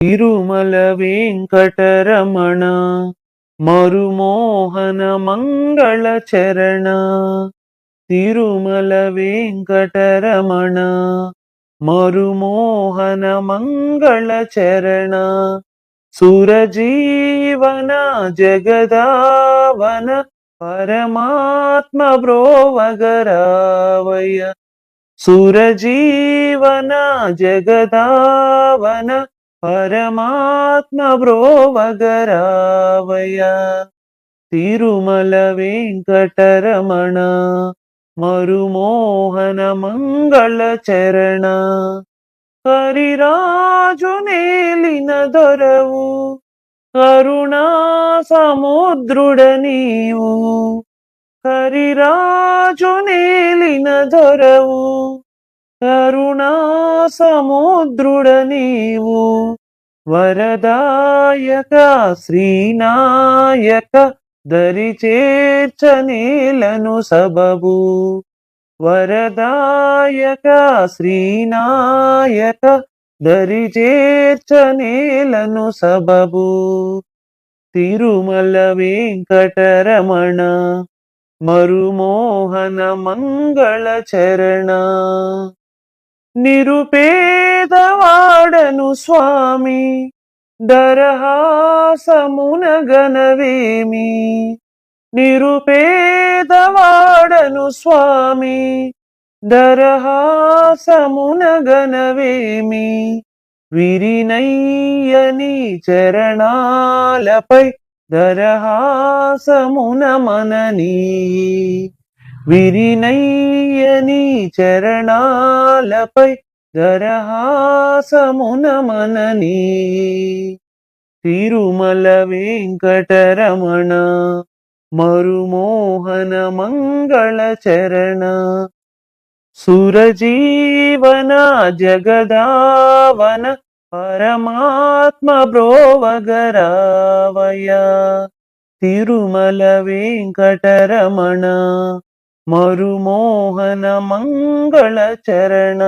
తిరుమల వెంకటరమణ మరుమోహన మంగళ చరణ. తిరుమల వెంకటరమణ మరుమోహన మంగళ చరణ. సురజీవన జగదావన పరమాత్మ బ్రోవగరావయ. సురజీవన జగదావన పరమాత్మ బ్రోవగరావయ. తిరుమల వెంకటరమణ మరుమోహన మంగళ చరణ. హరిరాజు నేలిన దొరవు కరుణా సముద్రుడ నీవు. హరిరాజు నేలిన దొరవు కరుణా సముద్రుడ నీవు. వరదాయక శ్రీనాయక దరి చేర్చనేలను సబబు. వరదాయక శ్రీనాయక దరి చేర్చనేలను సబబు. తిరుమల వెంకటరమణ మరుమోహన మంగళ చరణ. నిరుపేదవాడను స్వామి దరహాసమున గనవేమి. నిరుపేదవాడను స్వామి దరహాసమున గనవేమి. విరినయ్యని చరణాలపై దరహాసమున మననీ. విరినయ్యని చరణాలపై దరహాసమున మననీ. తిరుమల వెంకటరమణ మరుమోహన మంగళ చరణ. సురజీవన జగదావన పరమాత్మ బ్రోవగరావయ. తిరుమల వెంకటరమణ మరుమోహన మంగళ చరణ.